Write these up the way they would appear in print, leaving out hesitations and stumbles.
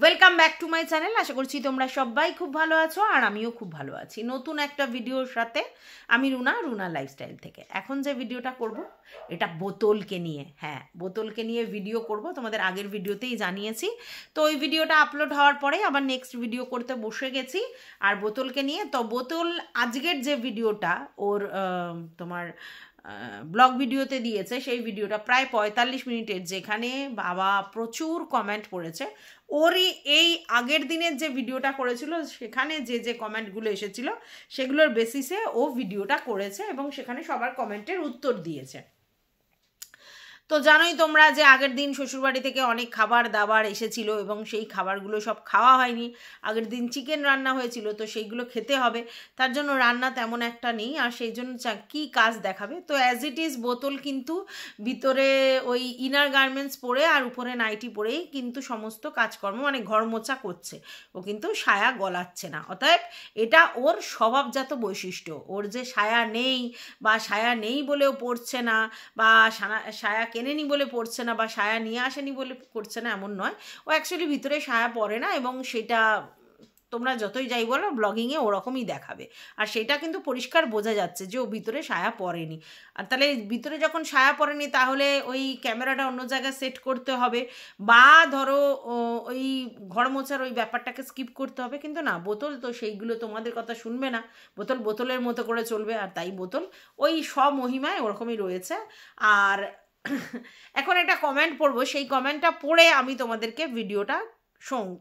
Welcome back to my channel. আশা করছি তোমরা সবাই খুব ভালো আছো আর আমিও খুব ভালো আছি। নতুন একটা ভিডিওর সাথে আমি রুনা লাইফস্টাইল থেকে। এখন যে ভিডিওটা করব এটা বোতলকে নিয়ে। হ্যাঁ, বোতলকে নিয়ে ভিডিও করব, তোমাদের আগের ভিডিওতেই জানিয়েছি। তো ওই ভিডিওটা আপলোড হওয়ার পরে আবার নেক্সট ভিডিও করতে বসে গেছি আর বোতলকে নিয়ে। তো বোতল আজকের যে ভিডিওটা ওর তোমার ব্লগ ভিডিওতে দিয়েছে, সেই ভিডিওটা প্রায় 45 মিনিটের, যেখানে বাবা প্রচুর কমেন্ট পড়েছে। ওরই এই আগের দিনের যে ভিডিওটা করেছিল সেখানে যে কমেন্টগুলো এসেছিল সেগুলোর বেসিসে ও ভিডিওটা করেছে এবং সেখানে সবার কমেন্টের উত্তর দিয়েছে। তো জানোই তোমরা যে আগের দিন শ্বশুরবাড়ি থেকে অনেক খাবার দাবার এসেছিল এবং সেই খাবারগুলো সব খাওয়া হয়নি। আগের দিন চিকেন রান্না হয়েছিল, তো সেইগুলো খেতে হবে, তার জন্য রান্না তেমন একটা নেই। আর সেই জন্য কী কাজ দেখাবে, তো অ্যাজ ইট ইজ বোতল কিন্তু ভিতরে ওই ইনার গার্মেন্টস পরে আর উপরে নাইটি পরেই কিন্তু সমস্ত কাজকর্ম মানে ঘর মোছা করছে। ও কিন্তু সায়া গলাচ্ছে না। অতএব এটা ওর স্বভাবজাত বৈশিষ্ট্য। ওর যে সায়া নেই বা সায়া নেই বলেও পড়ছে না, বা সায়া কেনেনি বলে পড়ছে না, বা সায়া নিয়ে আসেনি বলে পড়ছে না, এমন নয়। ও অ্যাকচুয়ালি ভিতরে সায়া পরে না এবং সেটা তোমরা যতই যাই বলো ব্লগিংয়ে ওরকমই দেখাবে। আর সেটা কিন্তু পরিষ্কার বোঝা যাচ্ছে যে ও ভিতরে সায়া পরেনি। আর তাহলে ভিতরে যখন সায়া পরেনি তাহলে ওই ক্যামেরাটা অন্য জায়গায় সেট করতে হবে, বা ধরো ওই ঘর মোছার ওই ব্যাপারটাকে স্কিপ করতে হবে। কিন্তু না, বোতল তো সেইগুলো তোমাদের কথা শুনবে না। বোতল বোতলের মতো করে চলবে, আর তাই বোতল ওই স্বমহিমায় ওরকমই রয়েছে। আর এখন একটা কমেন্ট পড়বো, সেই কমেন্টটা পড়ে আমি তোমাদেরকে ভিডিওটা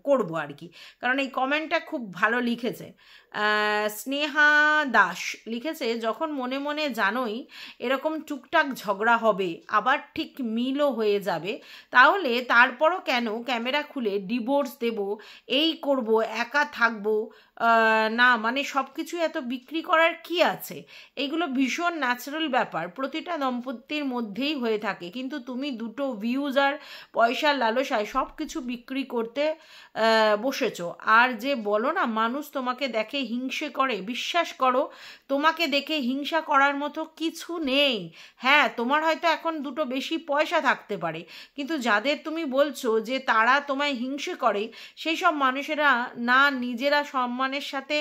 করবো আর কি। কারণ এই কমেন্টটা খুব ভালো লিখেছে। স্নেহা দাস লিখেছে, যখন মনে মনে জানোই এরকম টুকটাক ঝগড়া হবে, আবার ঠিক মিলও হয়ে যাবে, তাহলে তারপরও কেন ক্যামেরা খুলে ডিভোর্স দেব, এই করব, একা থাকবো না, মানে সব কিছু এত বিক্রি করার কি আছে? এইগুলো ভীষণ ন্যাচারাল ব্যাপার, প্রতিটা দম্পতির মধ্যেই হয়ে থাকে। কিন্তু তুমি দুটো ভিউজ আর পয়সার লালসায় সব কিছু বিক্রি করতে বসেছো। আর যে বলো না মানুষ তোমাকে দেখে হিংসে করে, বিশ্বাস করো তোমাকে দেখে হিংসা করার মতো কিছু নেই। হ্যাঁ, তোমার হয়তো এখন দুটো বেশি পয়সা থাকতে পারে, কিন্তু যাদের তুমি বলছো যে তারা তোমায় হিংসে করে, সেই সব মানুষেরা না নিজেরা সম্মানের সাথে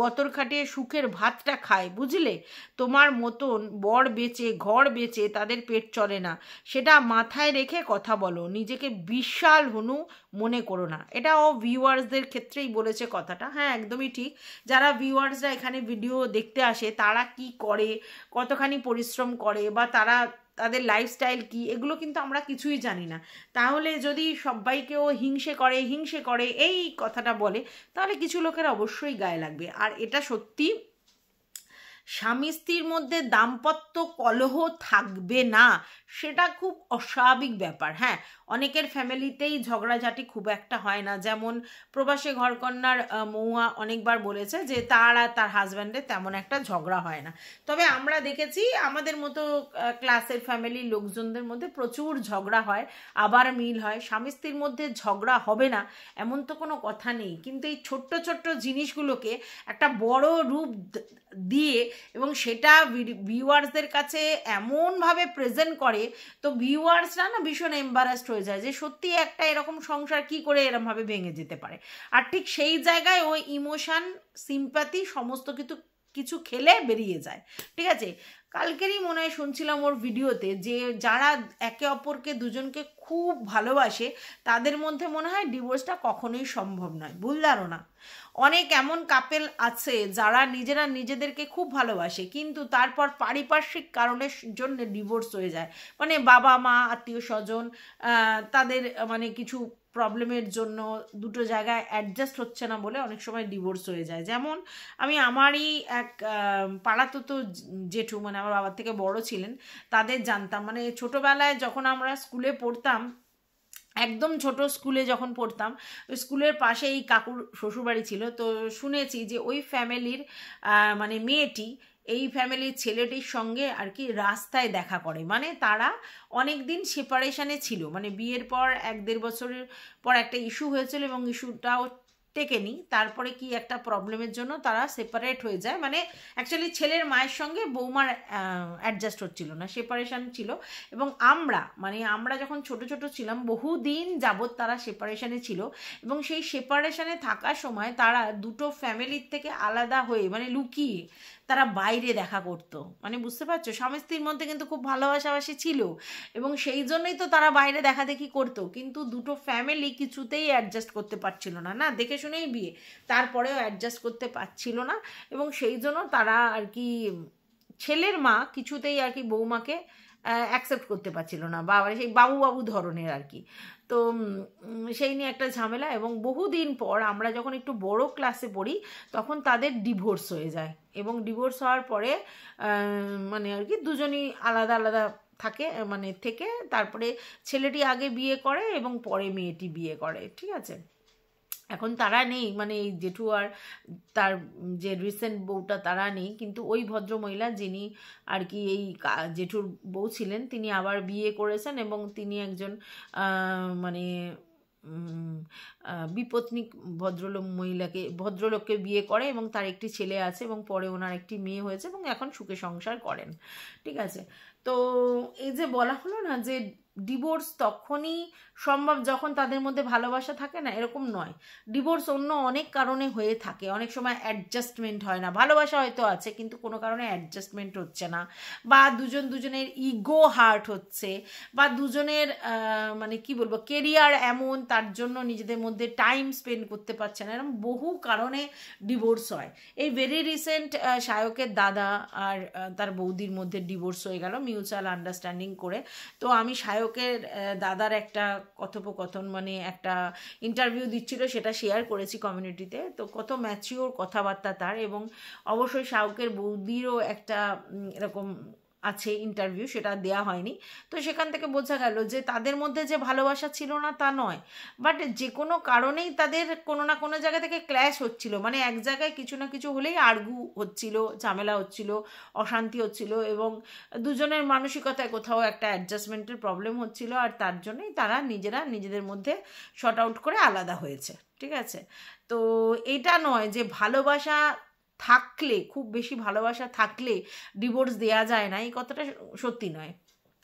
গতর খাটিয়ে সুখের ভাতটা খায়, বুঝলে? তোমার মতন বর বেচে ঘর বেচে তাদের পেট চলে না, সেটা মাথায় রেখে কথা বলো, নিজেকে বিশাল হনু মনে করো না। এটা ও ভিউয়ার্সদের ক্ষেত্রেই বলেছে কথাটা। হ্যাঁ, একদমই ঠিক। যারা ভিউয়ার্সরা এখানে ভিডিও দেখতে আসে তারা কি করে, কতখানি পরিশ্রম করে, বা তাদের লাইফস্টাইল কি, এগুলো কিন্তু আমরা কিছুই জানি না। তাহলে যদি সবাইকেও হিংসে করে এই কথাটা বলে, তাহলে কিছু লোকের অবশ্যই গায়ে লাগবে। আর এটা সত্যি, স্বামী স্ত্রীর মধ্যে দাম্পত্য কলহ থাকবে না, সেটা খুব অস্বাভাবিক ব্যাপার। হ্যাঁ, অনেকের ফ্যামিলিতেই ঝগড়াঝাটি খুব একটা হয় না। যেমন প্রবাসে ঘরকন্যার মৌয়া অনেকবার বলেছে যে তার আর তার হাজব্যান্ডের তেমন একটা ঝগড়া হয় না। তবে আমরা দেখেছি আমাদের মতো ক্লাসের ফ্যামিলির লোকজনদের মধ্যে প্রচুর ঝগড়া হয়, আবার মিল হয়। স্বামী স্ত্রীর মধ্যে ঝগড়া হবে না এমন তো কোনো কথা নেই, কিন্তু এই ছোট্ট ছোট্ট জিনিসগুলোকে একটা বড় রূপ দিয়ে এবং সেটা ভিউয়ার্সদের কাছে এমনভাবে প্রেজেন্ট করে, তো ভিউয়ার্সরা না ভীষণ এম্বারাসড হয়ে যায় যে সত্যি একটা এরকম সংসার কি করে এরমভাবে ভেঙে যেতে পারে। আর ঠিক সেই জায়গায় ওই ইমোশন, সিম্প্যাথি সমস্ত কিছু খেলে বেরিয়ে যায়। ঠিক আছে, কালকেরই মনে হয় শুনছিলাম ওর ভিডিওতে যে যারা একে অপরকে দুজনকে খুব ভালোবাসে তাদের মধ্যে মনে হয় ডিভোর্সটা কখনোই সম্ভব নয়। ভুল ধারণা। অনেক এমন কাপেল আছে যারা নিজেরা নিজেদেরকে খুব ভালোবাসে, কিন্তু তারপর পারিপার্শ্বিক কারণের জন্য ডিভোর্স হয়ে যায়। মানে বাবা মা আত্মীয় স্বজন তাদের মানে কিছু প্রবলেমের জন্য দুটো জায়গায় অ্যাডজাস্ট হচ্ছে না বলে অনেক সময় ডিভোর্স হয়ে যায়। যেমন আমি আমারই এক পাড়াতো তো জেঠু, মানে আমার বাবার থেকে বড় ছিলেন, তাদের জানতাম। মানে ছোটোবেলায় যখন আমরা স্কুলে পড়তাম, একদম ছোট স্কুলে যখন পড়তাম, ওই স্কুলের পাশে এই কাকুর শ্বশুরবাড়ি ছিল। তো শুনেছি যে ওই ফ্যামিলির মানে মেয়েটি এই ফ্যামিলির ছেলেটির সঙ্গে আর কি রাস্তায় দেখা করে। মানে তারা অনেক দিন সেপারেশনে ছিল, মানে বিয়ের পর 1-1.5 বছরের পর একটা ইস্যু হয়েছিল এবং ইস্যুটাও টেকেনি, তারপরে কি একটা প্রবলেমের জন্য তারা সেপারেট হয়ে যায়, মানে অ্যাকচুয়ালি ছেলের মায়ের সঙ্গে বৌমার অ্যাডজাস্ট হচ্ছিল না, সেপারেশন ছিল। এবং আমরা যখন ছোট ছোট ছিলাম বহুদিন যাবৎ তারা সেপারেশনে ছিল, এবং সেই সেপারেশনে থাকার সময় তারা দুটো ফ্যামিলির থেকে আলাদা হয়ে মানে লুকিয়ে তারা বাইরে দেখা করতো, মানে বুঝতে পারছো, স্বামী স্ত্রীর মধ্যে কিন্তু খুব ভালোবাসাবাসি ছিল, এবং সেই জন্যই তো তারা বাইরে দেখা দেখি করতো, কিন্তু দুটো ফ্যামিলি কিছুতেই অ্যাডজাস্ট করতে পারছিল না, না দেখে শুনেই বিয়ে, তারপরেও অ্যাডজাস্ট করতে পারছিল না, এবং সেই জন্য তারা আর কি ছেলের মা কিছুতেই আর কি বৌমাকে অ্যাকসেপ্ট করতে পারছিল না, বা সেই বাবু বাবু ধরনের আর কি। তো সেই নিয়ে একটা ঝামেলা, এবং বহুদিন পর আমরা যখন একটু বড় ক্লাসে পড়ি তখন তাদের ডিভোর্স হয়ে যায়, এবং ডিভোর্স হওয়ার পরে মানে আর কি দুজনই আলাদা আলাদা থাকে, মানে থেকে তারপরে ছেলেটি আগে বিয়ে করে এবং পরে মেয়েটি বিয়ে করে, ঠিক আছে। এখন তারা নেই, মানে এই জেঠু আর তার যে রিসেন্ট বউটা তারা নেই, কিন্তু ওই ভদ্রমহিলা যিনি আর কি এই জেঠুর বউ ছিলেন তিনি আবার বিয়ে করেছেন, এবং তিনি একজন মানে বিপত্নিক ভদ্রলোককে বিয়ে করে, এবং তার একটি ছেলে আছে, এবং পরে ওনার একটি মেয়ে হয়েছে, এবং এখন সুখে সংসার করেন, ঠিক আছে। তো এই যে বলা হলো না যে ডিভোর্স তখনই সম্ভব যখন তাদের মধ্যে ভালোবাসা থাকে না, এরকম নয়, ডিভোর্স অন্য অনেক কারণে হয়ে থাকে, অনেক সময় অ্যাডজাস্টমেন্ট হয় না, ভালোবাসা হয়তো আছে কিন্তু কোনো কারণে অ্যাডজাস্টমেন্ট হচ্ছে না, বা দুজনের ইগো হার্ট হচ্ছে, বা দুজনের মানে কি বলবো কেরিয়ার এমন, তার জন্য নিজেদের মধ্যে টাইম স্পেন্ড করতে পারছে না, এরকম বহু কারণে ডিভোর্স হয়। এই ভেরি রিসেন্ট সায়কের দাদা আর তার বৌদির মধ্যে ডিভোর্স হয়ে গেল মিউচুয়াল আন্ডারস্ট্যান্ডিং করে। তো আমি সায়কের দাদার একটা কথোপকথন, মানে একটা ইন্টারভিউ দিচ্ছিল, সেটা শেয়ার করেছি কমিউনিটিতে। তো কত ম্যাচিওর কথাবার্তা তার, এবং অবশ্যই সায়কের বৌদিরও একটা এরকম আছে ইন্টারভিউ, সেটা দেয়া হয়নি। তো সেখান থেকে বোঝা গেল যে তাদের মধ্যে যে ভালোবাসা ছিল না তা নয়, বাট যে কোনো কারণেই তাদের কোনো না কোনো জায়গা থেকে ক্ল্যাশ হচ্ছিল, মানে এক জায়গায় কিছু না কিছু হলেই আর্গু হচ্ছিল, ঝামেলা হচ্ছিল, অশান্তি হচ্ছিল, এবং দুজনের মানসিকতায় কোথাও একটা অ্যাডজাস্টমেন্টের প্রবলেম হচ্ছিল, আর তার জন্যই তারা নিজেদের মধ্যে শর্ট আউট করে আলাদা হয়েছে, ঠিক আছে। তো এটা নয় যে ভালোবাসা থাকলে, খুব বেশি ভালোবাসা থাকলে ডিভোর্স দেয়া যায় না, এই কথাটা সত্যি নয়,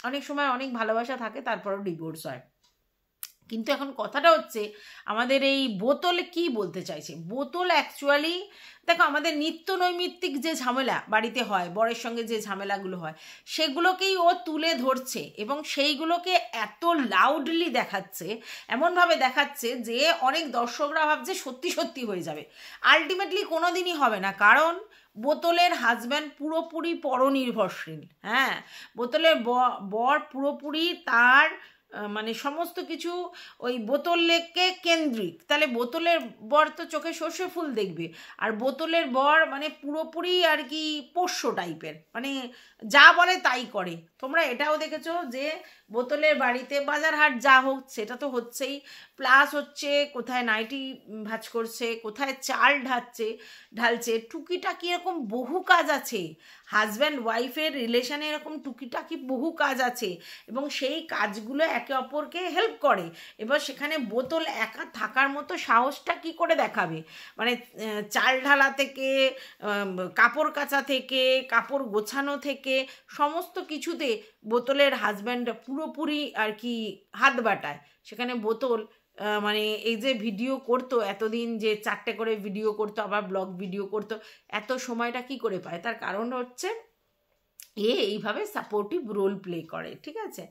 অনেক সময় অনেক ভালোবাসা থাকে তারপরও ডিভোর্স হয়। কিন্তু এখন কথাটা হচ্ছে আমাদের এই বোতল কি বলতে চাইছে। বোতল অ্যাকচুয়ালি দেখো আমাদের নিত্য নৈমিত্তিক যে ঝামেলা বাড়িতে হয়, বরের সঙ্গে যে ঝামেলাগুলো হয়, সেগুলোকেই ও তুলে ধরছে, এবং সেইগুলোকে এত লাউডলি দেখাচ্ছে, এমনভাবে দেখাচ্ছে যে অনেক দর্শকরা ভাবছে সত্যি সত্যি হয়ে যাবে, আলটিমেটলি কোনো দিনই হবে না, কারণ বোতলের হাজব্যান্ড পুরোপুরি পরনির্ভরশীল। হ্যাঁ, বোতলের বর পুরোপুরি তার মানে সমস্ত কিছু ওই বোতলকে কেন্দ্রিক, তাহলে বোতলের বর তো চোখে সর্ষে ফুল দেখবে, আর বোতলের বর মানে পুরোপুরি আর কি পোষ্য টাইপের, মানে যা বলে তাই করে। তোমরা এটাও দেখেছো যে বোতলের বাড়িতে বাজার হাট যা হোক সেটা তো হচ্ছেই, প্লাস হচ্ছে কোথায় নাইটি ভাঁজ করছে, কোথায় চাল ঢালছে, টুকিটাকি এরকম বহু কাজ আছে, হাজব্যান্ড ওয়াইফের রিলেশনে এরকম টুকিটাকি বহু কাজ আছে, এবং সেই কাজগুলো একে অপরকে হেল্প করে। এবার সেখানে বোতল একা থাকার মতো সাহসটা কি করে দেখাবে, মানে চাল ঢালা থেকে কাপড় কাচা থেকে কাপড় গোছানো থেকে সমস্ত কিছুতে বোতলের হাজব্যান্ড পুরোপুরি আর কি হাত বাটায়। সেখানে বোতল মানে এই যে ভিডিও করতো এতদিন, যে 4টে করে ভিডিও করতো, আবার ব্লগ ভিডিও করতো, এত সময়টা কি করে পায়? তার কারণ হচ্ছে এইভাবে সাপোর্টিভ রোল প্লে করে, ঠিক আছে।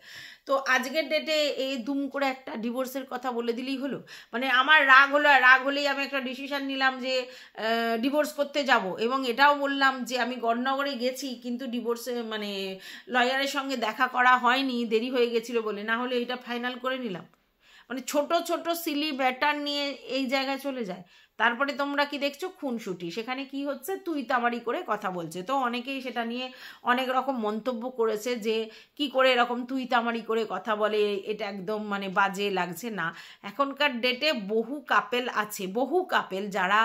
তো আজকের ডেটে এই দুম করে একটা ডিভোর্সের কথা বলে দিলেই হলো, মানে আমার রাগ হলেই আমি একটা ডিসিশন নিলাম যে ডিভোর্স করতে যাব, এবং এটাও বললাম যে আমি গড়নগরে গেছি কিন্তু ডিভোর্সে মানে লয়ারের সঙ্গে দেখা করা হয়নি, দেরি হয়ে গেছিলো বলে, না হলে এটা ফাইনাল করে নিলাম। মানে ছোট ছোট সিলি ব্যাটার নিয়ে এই জায়গায় চলে যায়। তারপরে তোমরা কি দেখছো, খুনসুটি, সেখানে কি হচ্ছে তুই তামারি করে কথা বলছে। তো অনেকেই সেটা নিয়ে অনেক রকম মন্তব্য করেছে যে কি করে এরকম তুই তামারি করে কথা বলে, এটা একদম মানে বাজে লাগছে। না, এখনকার ডেটে বহু কাপেল আছে, বহু কাপেল যারা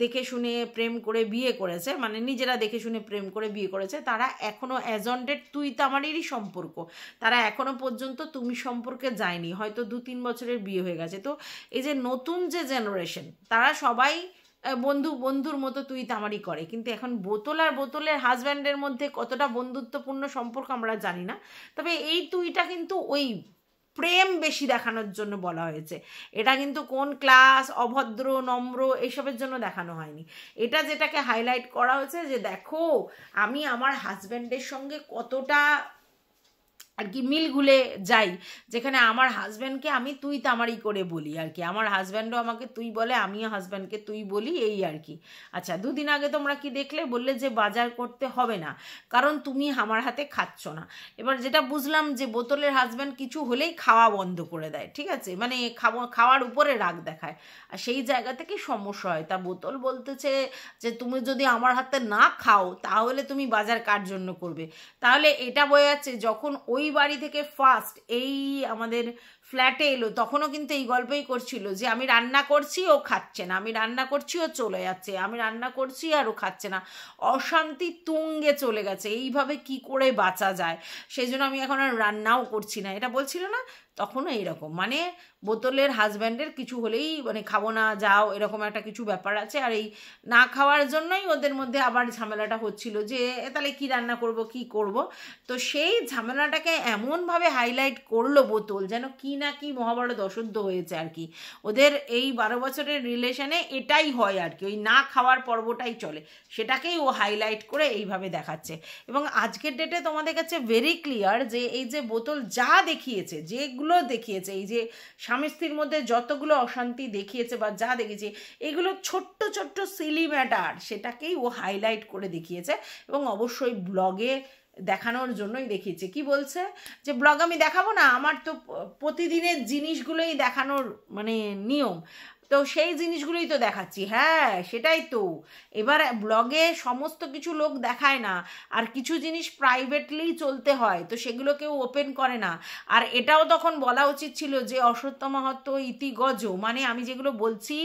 দেখে শুনে প্রেম করে বিয়ে করেছে, মানে নিজেরা দেখে শুনে প্রেম করে বিয়ে করেছে, তারা এখনও অ্যাজ অন ডেট তুই তামারিরই সম্পর্ক, তারা এখনো পর্যন্ত তুমি সম্পর্কে যায়নি, হয়তো 2-3 বছরের বিয়ে হয়ে গেছে। তো এই যে নতুন যে জেনারেশন, তারা তারা সবাই বন্ধুর মতো তুই তামারি করে, কিন্তু এখন বোতল আর বোতলের হাজব্যান্ডের মধ্যে কতটা বন্ধুত্বপূর্ণ সম্পর্ক আমরা জানি না। তবে এই তুইটা কিন্তু ওই প্রেম বেশি দেখানোর জন্য বলা হয়েছে, এটা কিন্তু কোন ক্লাস, অভদ্র, নম্র এইসবের জন্য দেখানো হয়নি। এটা যেটাকে হাইলাইট করা হয়েছে যে দেখো আমি আমার হাজব্যান্ডের সঙ্গে কতটা আর কি মিলগুলে যাই, যেখানে আমার হাজব্যান্ডকে আমি তুই তামারি করে বলি আর কি, আমার হাজব্যান্ডও আমাকে তুই বলে, আমিও হাজব্যান্ডকে তুই বলি, এই আর কি। আচ্ছা, দুদিন আগে তোমরা কি দেখলে, বললে যে বাজার করতে হবে না কারণ তুমি আমার হাতে খাচ্ছ না। এবার যেটা বুঝলাম যে বোতলের হাজব্যান্ড কিছু হলেই খাওয়া বন্ধ করে দেয়, ঠিক আছে, মানে খাওয়ার উপরে রাগ দেখায়, আর সেই জায়গা থেকে সমস্যা হয়। তা বোতল বলতেছে যে তুমি যদি আমার হাতে না খাও তাহলে তুমি বাজার কার জন্য করবে। তাহলে এটা বোঝা যাচ্ছে যখন ওই বাড়ি থেকে ফার্স্ট এই আমাদের ফ্ল্যাটে এলো তখনও কিন্তু এই গল্পই করছিল যে আমি রান্না করছি ও খাচ্ছে না, আমি রান্না করছি ও চলে যাচ্ছে, আমি রান্না করছি আর ও খাচ্ছে না, অশান্তি তুঙ্গে চলে গেছে, এইভাবে কি করে বাঁচা যায়, সেই জন্য আমি এখন আর রান্নাও করছি না, এটা বলছিল না। তখনও এইরকম মানে বোতলের হাজব্যান্ডের কিছু হলেই মানে খাবো না যাও, এরকম একটা কিছু ব্যাপার আছে, আর এই না খাওয়ার জন্যই ওদের মধ্যে আবার ঝামেলাটা হচ্ছিল যে তাহলে কি রান্না করব কি করব। তো সেই ঝামেলাটাকে এমনভাবে হাইলাইট করলো বোতল যেন কি না কি মহাভারত অশুদ্ধ হয়েছে আর কি। ওদের এই 12 বছরের রিলেশনে এটাই হয় আর কি, ওই না খাওয়ার পর্বটাই চলে, সেটাকেই ও হাইলাইট করে এইভাবে দেখাচ্ছে। এবং আজকের ডেটে তোমাদের কাছে ভেরি ক্লিয়ার যে এই যে বোতল যা দেখিয়েছে, যেগুলো দেখিয়েছে, এই যে স্বামী স্ত্রীর মধ্যে যতগুলো অশান্তি দেখিয়েছে বা যা দেখেছে, এগুলো ছোট্ট ছোট্ট সিলি ম্যাটার, সেটাকেই ও হাইলাইট করে দেখিয়েছে এবং অবশ্যই ব্লগে দেখানোর জন্যই দেখিয়েছে। কি বলছে যে ব্লগ আমি দেখাবো না, আমার তো প্রতিদিনের জিনিসগুলোই দেখানোর মানে নিয়ম, তো সেই জিনিসগুলোই তো দেখাচ্ছি। হ্যাঁ সেটাই তো, এবার ব্লগে সমস্ত কিছু লোক দেখায় না, আর কিছু জিনিস প্রাইভেটলি চলতে হয়, তো সেগুলো কেউ ওপেন করে না। আর এটাও তখন বলা উচিত ছিল যে অসত্য মাহাত্ম ইতি গজ, মানে আমি যেগুলো বলছি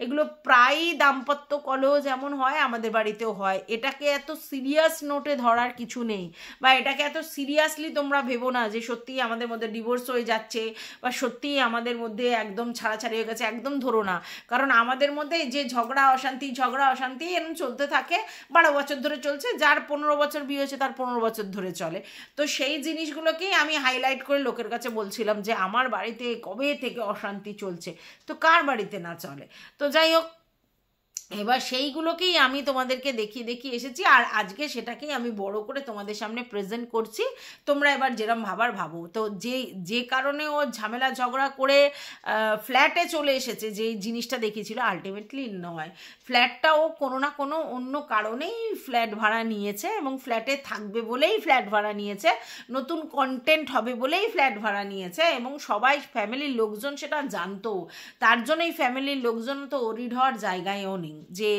এগুলো প্রায়ই দাম্পত্য কলহ যেমন হয় আমাদের বাড়িতেও হয়, এটাকে এত সিরিয়াস নোটে ধরার কিছু নেই, বা এটাকে এত সিরিয়াসলি তোমরা ভেবো না যে সত্যিই আমাদের মধ্যে ডিভোর্স হয়ে যাচ্ছে বা সত্যিই আমাদের মধ্যে একদম ছাড়াছাড়ি হয়ে গেছে, একদম ধরো না। কারণ আমাদের মধ্যে যে ঝগড়া অশান্তি এরকম চলতে থাকে, 12 বছর ধরে চলছে, যার 15 বছর বিয়ে হয়েছে তার 15 বছর ধরে চলে। তো সেই জিনিসগুলোকেই আমি হাইলাইট করে লোকের কাছে বলছিলাম যে আমার বাড়িতে কবে থেকে অশান্তি চলছে, তো কার বাড়িতে না চলে। তো যাই হোক, এবার সেইগুলোকেই আমি তোমাদেরকে দেখিয়ে এসেছি, আর আজকে সেটাকেই আমি বড় করে তোমাদের সামনে প্রেজেন্ট করছি। তোমরা এবার যেরকম ভাবার ভাবো। তো যে কারণে ও ঝামেলা ঝগড়া করে ফ্ল্যাটে চলে এসেছে, যে জিনিসটা দেখিয়েছিল, আলটিমেটলি নয়, ফ্ল্যাটটাও কোনো না কোনো অন্য কারণেই ফ্ল্যাট ভাড়া নিয়েছে, এবং ফ্ল্যাটে থাকবে বলেই ফ্ল্যাট ভাড়া নিয়েছে, নতুন কন্টেন্ট হবে বলেই ফ্ল্যাট ভাড়া নিয়েছে, এবং সবাই ফ্যামিলির লোকজন সেটা জানতো, তার জন্যই ফ্যামিলির লোকজন তো ওরিড হওয়ার জায়গায়ও নেই যে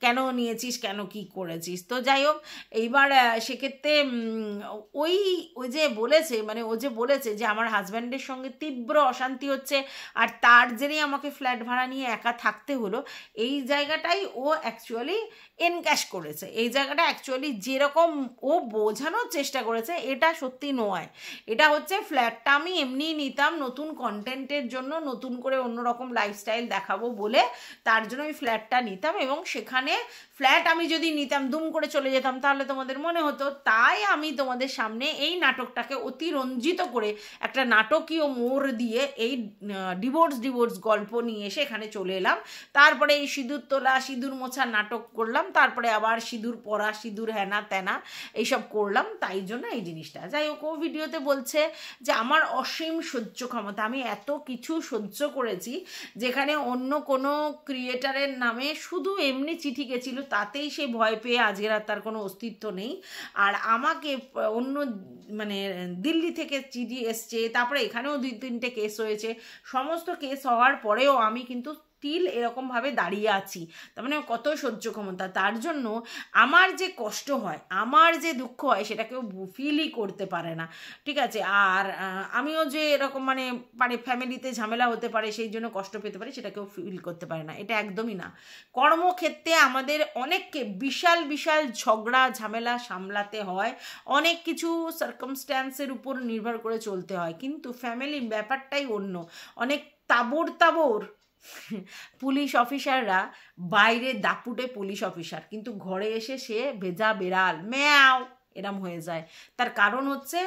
কেন নিয়েছিস, কেন কি করেছিস। তো যাই হোক, এইবার সেক্ষেত্রে ওই যে বলেছে, মানে ও যে বলেছে যে আমার হাজব্যান্ডের সঙ্গে তীব্র অশান্তি হচ্ছে আর তার জেরেই আমাকে ফ্ল্যাট ভাড়া নিয়ে একা থাকতে হলো, এই জায়গাটাই ও অ্যাকচুয়ালি এনক্যাশ করেছে, এই জায়গাটা অ্যাকচুয়ালি যেরকম ও বোঝানোর চেষ্টা করেছে এটা সত্যি নয়। এটা হচ্ছে ফ্ল্যাটটা আমি এমনিই নিতাম নতুন কন্টেন্টের জন্য, নতুন করে অন্যরকম লাইফস্টাইল দেখাবো বলে, তার জন্য ওই ফ্ল্যাটটা নিতাম, এবং সেখানে ফ্ল্যাট আমি যদি নিতাম দুম করে চলে যেতাম তাহলে তোমাদের মনে হতো, তাই আমি তোমাদের সামনে এই নাটকটাকে অতিরঞ্জিত করে একটা নাটকীয় মোড় দিয়ে এই ডিভোর্স গল্প নিয়ে এসে এখানে চলে এলাম। তারপরে এই সিঁদুর তোলা, সিঁদুর মোছার নাটক করলাম, তারপরে আবার সিঁদুর পরা, সিঁদুর হেনা তেনা এইসব করলাম, তাই জন্য এই জিনিসটা। যাই হোক, ও ভিডিওতে বলছে যে আমার অসীম সহ্য ক্ষমতা, আমি এত কিছু সহ্য করেছি, যেখানে অন্য কোনো ক্রিয়েটারের নামে শুধু এমনি চিঠি গেছিল, তাতেই সে ভয় পেয়ে আজকের আর তার কোনো অস্তিত্ব নেই, আর আমাকে অন্য মানে দিল্লি থেকে চিঠি এসছে, তারপরে এখানেও 2-3টে কেস হয়েছে, সমস্ত কেস হওয়ার পরেও আমি কিন্তু স্টিল এরকমভাবে দাঁড়িয়ে আছি, তার মানে কত সহ্য ক্ষমতা। তার জন্য আমার যে কষ্ট হয়, আমার যে দুঃখ হয়, সেটা কেউ ফিলই করতে পারে না, ঠিক আছে। আর আমিও যে এরকম মানে ফ্যামিলিতে ঝামেলা হতে পারে, সেই জন্য কষ্ট পেতে পারি, সেটা কেউ ফিল করতে পারে না, এটা একদমই না। কর্মক্ষেত্রে আমাদের অনেককে বিশাল ঝগড়া ঝামেলা সামলাতে হয়, অনেক কিছু সার্কামস্ট্যান্সের উপর নির্ভর করে চলতে হয়, কিন্তু ফ্যামিলি ব্যাপারটাই অন্য, অনেক তাবড় পুলিশ অফিসাররা বাইরে দাপুটে পুলিশ অফিসার, কিন্তু ঘরে এসে সে ভেজা বেড়াল, ম্যাও এরম হয়ে যায়। তার কারণ হচ্ছে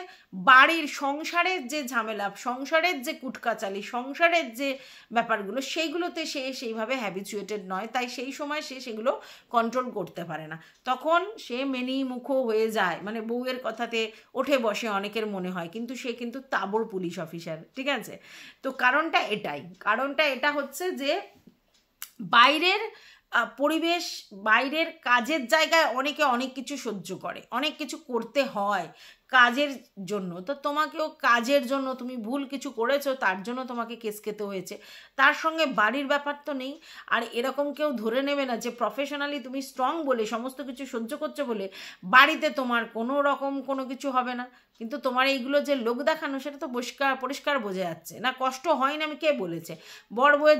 বাড়ির সংসারের যে ঝামেলা, সংসারের যে কুটকাচালি, সংসারের যে ব্যাপারগুলো, সেইগুলোতে সে সেইভাবে হ্যাবিচুয়েটেড নয়, তাই সেই সময় সে সেগুলো কন্ট্রোল করতে পারে না। তখন সে মেনিমুখো হয়ে যায়, মানে বউয়ের কথাতে ওঠে বসে অনেকের মনে হয়, কিন্তু সে কিন্তু তাবড় পুলিশ অফিসার, ঠিক আছে? তো কারণটা এটা হচ্ছে যে বাইরের পরিবেশ, বাইরের কাজের জায়গায় অনেকে অনেক কিছু সহ্য করে, অনেক কিছু করতে হয় কাজের জন্য। তো তোমাকেও কাজের জন্য তুমি ভুল কিছু করেছো, তার জন্য তোমাকে কেস খেতে হয়েছে, তার সঙ্গে বাড়ির ব্যাপার তো নেই। আর এরকম কেউ ধরে নেবে না যে প্রফেশনালি তুমি স্ট্রং বলে সমস্ত কিছু সহ্য করছো বলে বাড়িতে তোমার কোনো রকম কোনো কিছু হবে না। কিন্তু তোমার এইগুলো যে লোক দেখানো, সেটা তো পরিষ্কার বোঝা যাচ্ছে না। কষ্ট হয় না আমি কে বলেছে? বর বউয়ের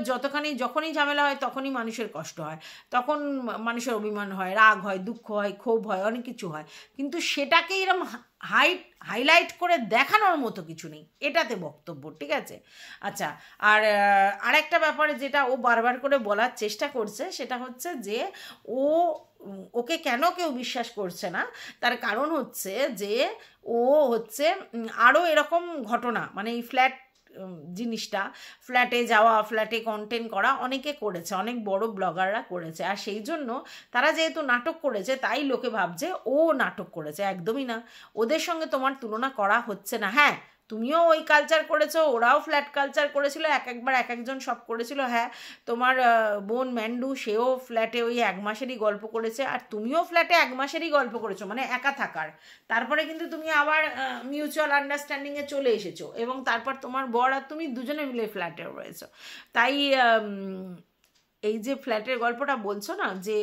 যখনই ঝামেলা হয় তখনই মানুষের কষ্ট হয়, তখন মানুষের অভিমান হয়, রাগ হয়, দুঃখ হয়, ক্ষোভ হয়, অনেক কিছু হয়, কিন্তু সেটাকে এরকম হাইলাইট করে দেখানোর মতো কিছু নেই, এটাতে বক্তব্য, ঠিক আছে? আচ্ছা, আর আরেকটা ব্যাপারে যেটা ও বারবার করে বলার চেষ্টা করছে, সেটা হচ্ছে যে ওকে কেন কেউ বিশ্বাস করছে না, তার কারণ হচ্ছে যে ও হচ্ছে আরও এরকম ঘটনা, মানে এই ফ্ল্যাট জিনিসটা, ফ্ল্যাটে যাওয়া, ফ্ল্যাটে কন্টেন্ট করা অনেকে করেছে, অনেক বড় ব্লগাররা করেছে, আর সেই জন্য তারা যেহেতু নাটক করেছে তাই লোকে ভাবছে ও নাটক করেছে। একদমই না, ওদের সঙ্গে তোমার তুলনা করা হচ্ছে না। হ্যাঁ, তুমিও ওই কালচার করেছো, ওরাও ফ্ল্যাট কালচার করেছিল, একবার এক একজন সব করেছিল। হ্যাঁ, তোমার বোন ম্যান্ডু, সেও ফ্ল্যাটে ওই 1 মাসেরই গল্প করেছে, আর তুমিও ফ্ল্যাটে 1 মাসেরই গল্প করেছো, মানে একা থাকার। তারপরে কিন্তু তুমি আবার মিউচুয়াল আন্ডারস্ট্যান্ডিংয়ে চলে এসেছো, এবং তারপর তোমার বর আর তুমি দুজনে মিলে ফ্ল্যাটে রয়েছো। তাই এই যে ফ্ল্যাটের গল্পটা বলছো না, যে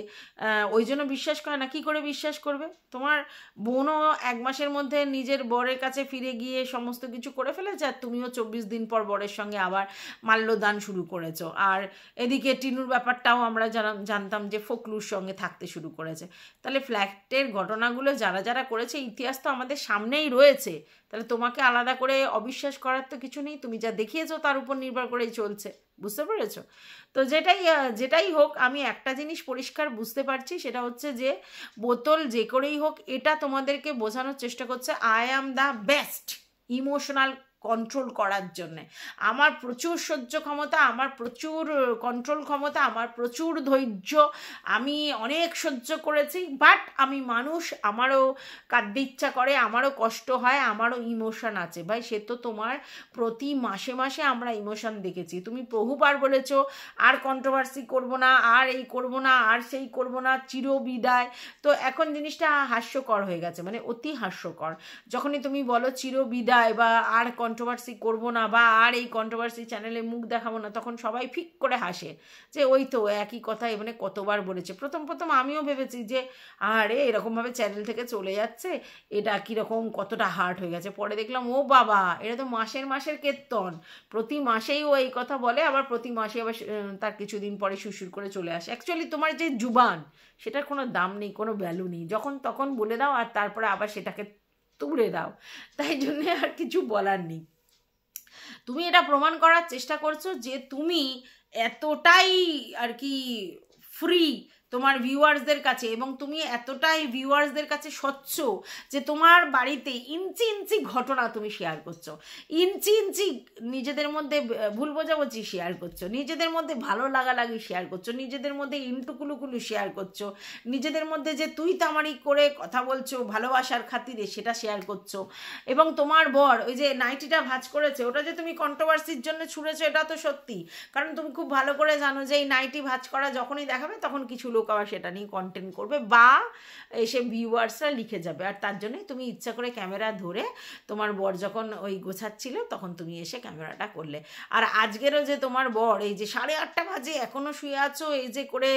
ওই জন্য বিশ্বাস করে না, কী করে বিশ্বাস করবে? তোমার বোনও 1 মাসের মধ্যে নিজের বরের কাছে ফিরে গিয়ে সমস্ত কিছু করে ফেলেছে, আর তুমিও 24 দিন পর বরের সঙ্গে আবার মাল্যদান শুরু করেছো। আর এদিকে টিনুর ব্যাপারটাও আমরা জানতাম যে ফকলুর সঙ্গে থাকতে শুরু করেছে। তাহলে ফ্ল্যাটের ঘটনাগুলো যারা করেছে, ইতিহাস তো আমাদের সামনেই রয়েছে, তাহলে তোমাকে আলাদা করে অবিশ্বাস করার তো কিছু নেই, তুমি যা দেখিয়েছো তার উপর নির্ভর করেই চলছে, বুঝতে পেরেছো? তো যেটাই হোক, আমি একটা জিনিস পরিষ্কার বুঝতে পারছি, সেটা হচ্ছে যে বোতল যে করেই হোক এটা তোমাদেরকে বোঝানোর চেষ্টা করছে I am the best emotional control করার জন্যে। আমার প্রচুর সহ্য ক্ষমতা, আমার প্রচুর কন্ট্রোল ক্ষমতা, আমার প্রচুর ধৈর্য, আমি অনেক সহ্য করেছি, বাট আমি মানুষ, আমারও কাঁদতে ইচ্ছা করে, আমারও কষ্ট হয়, আমারও ইমোশন আছে। ভাই, সে তো তোমার প্রতি মাসে মাসে আমরা ইমোশন দেখেছি। তুমি বহুবার বলেছো আর কন্ট্রোভার্সি করবো না, আর এই করবো না, আর সেই করবো না, চিরবিদায়। তো এখন জিনিসটা হাস্যকর হয়ে গেছে, মানে অতি হাস্যকর। যখনই তুমি বলো চিরবিদায়, বা আর কন্ট্রোভার্সি করবো না, বা আর এই কন্ট্রোভার্সি চ্যানেলে মুখ দেখাবো না, তখন সবাই ফিক করে হাসে যে ওই তো একই কথা মানে কতবার বলেছে। প্রথম আমিও ভেবেছি যে আরে এরকমভাবে চ্যানেল থেকে চলে যাচ্ছে, এটা কীরকম, কতটা হার্ট হয়ে গেছে। পরে দেখলাম ও বাবা, এটা তো মাসের কীর্তন, প্রতি মাসেই ও এই কথা বলে, আবার প্রতি মাসে আবার তার কিছুদিন পরে সুরসুর করে চলে আসে। অ্যাকচুয়ালি তোমার যে জুবান, সেটার কোনো দাম নেই, কোনো ভ্যালু নেই, যখন তখন বলে দাও আর তারপরে আবার সেটাকে তুলে দাও, তাই জন্যে আর কিছু বলার নেই। তুমি এটা প্রমাণ করার চেষ্টা করছো যে তুমি এতটাই আর কি ফ্রি তোমার ভিউয়ার্সদের কাছে, এবং তুমি এতটাই ভিউয়ার্সদের কাছে স্বচ্ছ যে তোমার বাড়িতে ইঞ্চি ইঞ্চি ঘটনা তুমি শেয়ার করছো, ইঞ্চি ইঞ্চি নিজেদের মধ্যে ভুল বোঝাবুঝি শেয়ার করছো, নিজেদের মধ্যে ভালো লাগালাগি শেয়ার করছো, নিজেদের মধ্যে ইন্টুকুলুকুলু শেয়ার করছো, নিজেদের মধ্যে যে তুই তামারি করে কথা বলছো ভালোবাসার খাতিরে, সেটা শেয়ার করছো। এবং তোমার বর ওই যে নাইটিটা ভাঁজ করেছে, ওটা যে তুমি কন্ট্রোভার্সির জন্য ছুঁড়েছো, এটা তো সত্যি, কারণ তুমি খুব ভালো করে জানো যে এই নাইটি ভাঁজ করা যখনই দেখাবে তখন কিছু লোক আবার সেটা নিয়ে কন্টেন্ট করবে, বা এসে ভিউয়ার্সরা লিখে যাবে, আর তার জন্যই তুমি ইচ্ছা করে ক্যামেরা ধরে তোমার বর যখন ওই গোছাচ্ছিল তখন তুমি এসে ক্যামেরাটা করলে। আর আজকেরও যে তোমার বর এই যে 8:30 বাজে এখনও শুয়ে আছো, এই যে করে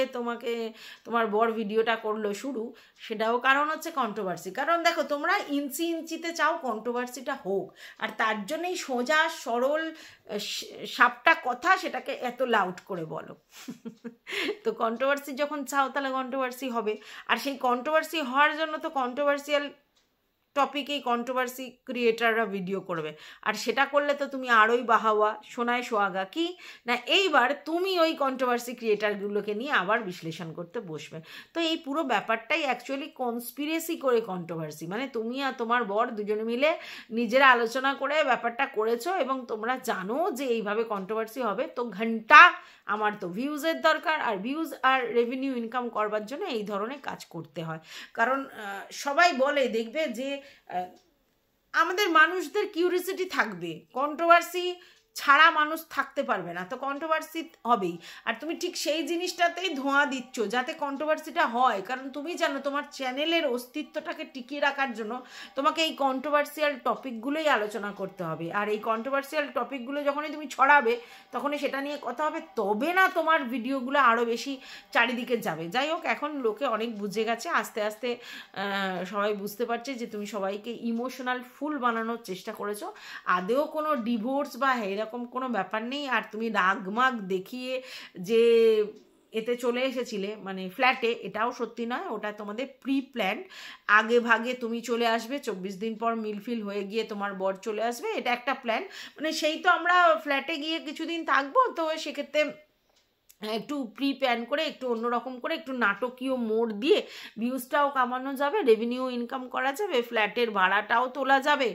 তোমার বর ভিডিওটা করলো শুরু, সেটাও কারণ হচ্ছে কন্ট্রোভার্সি। কারণ দেখো, তোমরা ইঞ্চি ইঞ্চিতে চাও কন্ট্রোভার্সিটা হোক, আর তার জন্যই সোজা সরল সাপটা কথা সেটাকে এত লাউড করে বলো। তো কন্ট্রোভার্সি যখন চাও তাহলে কন্ট্রোভার্সি হবে, আর সেই কন্ট্রোভার্সি হওয়ার জন্য তো কন্ট্রোভার্সিয়াল টপিকেই কন্ট্রোভার্সি ক্রিয়েটাররা ভিডিও করবে, আর সেটা করলে তো তুমি আরোই বাহাওয়া সোনায় সোহাগা কি না, এইবার তুমি ওই কন্ট্রোভার্সি ক্রিয়েটারগুলোকে নিয়ে আবার বিশ্লেষণ করতে বসবে। তো এই পুরো ব্যাপারটাই অ্যাকচুয়ালি কনস্পিরেসি করে কন্ট্রোভার্সি, মানে তুমি আর তোমার বর দুজনে মিলে নিজেরা আলোচনা করে ব্যাপারটা করেছো এবং তোমরা জানো যে এইভাবে কন্ট্রোভার্সি হবে। তো ঘন্টা আমার তো ভিউজের দরকার, আর ভিউজ আর রেভিনিউ ইনকাম করবার জন্য এই ধরনের কাজ করতে হয়। কারণ সবাই বলে দেখবে যে আমাদের মানুষদের কিউরিসিটি থাকবে, কন্ট্রোভার্সি ছাড়া মানুষ থাকতে পারবে না, তো কন্ট্রোভার্সি হবেই। আর তুমি ঠিক সেই জিনিসটাতেই ধোঁয়া দিচ্ছ যাতে কন্ট্রোভার্সিটা হয়, কারণ তুমি জানো তোমার চ্যানেলের অস্তিত্বটাকে টিকিয়ে রাখার জন্য তোমাকে এই কন্ট্রোভার্সিয়াল টপিকগুলোই আলোচনা করতে হবে। আর এই কন্ট্রোভার্সিয়াল টপিকগুলো যখনই তুমি ছড়াবে তখনই সেটা নিয়ে কথা হবে, তবে না তোমার ভিডিওগুলো আরও বেশি চারিদিকে যাবে। যাই হোক, এখন লোকে অনেক বুঝে গেছে, আস্তে আস্তে সবাই বুঝতে পারছে যে তুমি সবাইকে ইমোশনাল ফুল বানানোর চেষ্টা করেছো। আদেও কোনো ডিভোর্স বা এরকম কোনো ব্যাপার নেই। আর তুমি রাগমাগ দেখিয়ে যে এতে চলে এসেছিলে মানে ফ্ল্যাটে, এটাও সত্যি নয়, ওটা তোমাদের প্রি প্ল্যান। আগে ভাগে তুমি চলে আসবে, 24 দিন পর মিলফিল হয়ে গিয়ে তোমার বর চলে আসবে, এটা একটা প্ল্যান। মানে সেই তো আমরা ফ্ল্যাটে গিয়ে কিছুদিন থাকবো, তো সেক্ষেত্রে একটু প্রি প্ল্যান করে একটু অন্যরকম করে একটু নাটকীয় মোড় দিয়ে ভিউজটাও কামানো যাবে, রেভিনিউ ইনকাম করা যাবে, ফ্ল্যাটের ভাড়াটাও তোলা যাবে,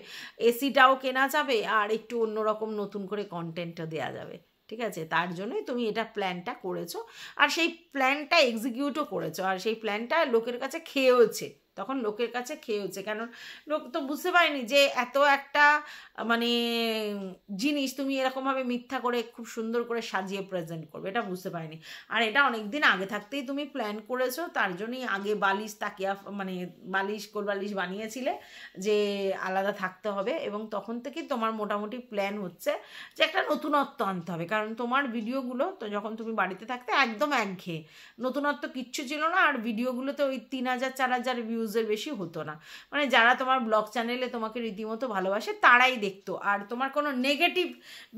এসিটাও কেনা যাবে, আর একটু অন্যরকম নতুন করে কন্টেন্টও দেওয়া যাবে। ঠিক আছে, তার জন্যই তুমি এটা প্ল্যানটা করেছো, আর সেই প্ল্যানটা এক্সিকিউটও করেছো, আর সেই প্ল্যানটা লোকের কাছে খেয়েওছে। তখন লোকের কাছে খেয়েছে, কারণ লোক তো বুঝতে পারেনি যে এত একটা মানে জিনিস তুমি এরকমভাবে মিথ্যা করে খুব সুন্দর করে সাজিয়ে প্রেজেন্ট করবে, এটা বুঝতে পারিনি। আর এটা অনেক দিন আগে থাকতেই তুমি প্ল্যান করেছো, তার জন্যই আগে বালিশ তাকিয়া মানে বালিশ কোলবালিশ বানিয়েছিলে যে আলাদা থাকতে হবে, এবং তখন থেকেই তোমার মোটামুটি প্ল্যান হচ্ছে যে একটা নতুনত্ব আনতে হবে। কারণ তোমার ভিডিওগুলো তো যখন তুমি বাড়িতে থাকতে একদম একঘেয়ে, নতুনত্ব কিচ্ছু ছিল না, আর ভিডিওগুলোতে ওই 3000 4000 ভিউজের বেশি হতো না। মানে যারা তোমার ব্লগ চ্যানেলে তোমাকে রীতিমতো ভালোবাসে তারাই দেখতো, আর তোমার কোনো নেগেটিভ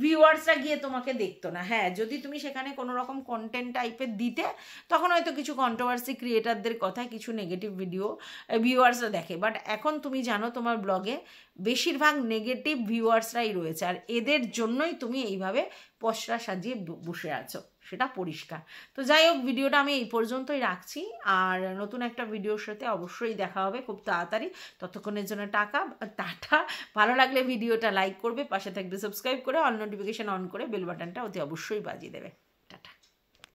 ভিউয়ার্সরা গিয়ে তোমাকে দেখতো না। হ্যাঁ, যদি তুমি সেখানে কোনো রকম কন্টেন্ট টাইপের দিতে, তখন হয়তো কিছু কন্ট্রোভার্সি ক্রিয়েটারদের কথায় কিছু নেগেটিভ ভিডিও ভিউয়ার্সরা দেখে, বাট এখন তুমি জানো তোমার ব্লগে বেশিরভাগ নেগেটিভ ভিউয়ার্সরাই রয়েছে, আর এদের জন্যই তুমি এইভাবে পসরা সাজিয়ে বসে আছো, সেটা পরিষ্কার। তো যাই হোক, ভিডিওটা আমি এই পর্যন্তই রাখছি, আর নতুন একটা ভিডিওর সাথে অবশ্যই দেখা হবে খুব তাড়াতাড়ি। ততক্ষণের জন্য টাটা। ভালো লাগলে ভিডিওটা লাইক করবে, পাশে থাকবে সাবস্ক্রাইব করে, অল নোটিফিকেশন অন করে বেল বাটনটা অতি অবশ্যই বাজিয়ে দেবে।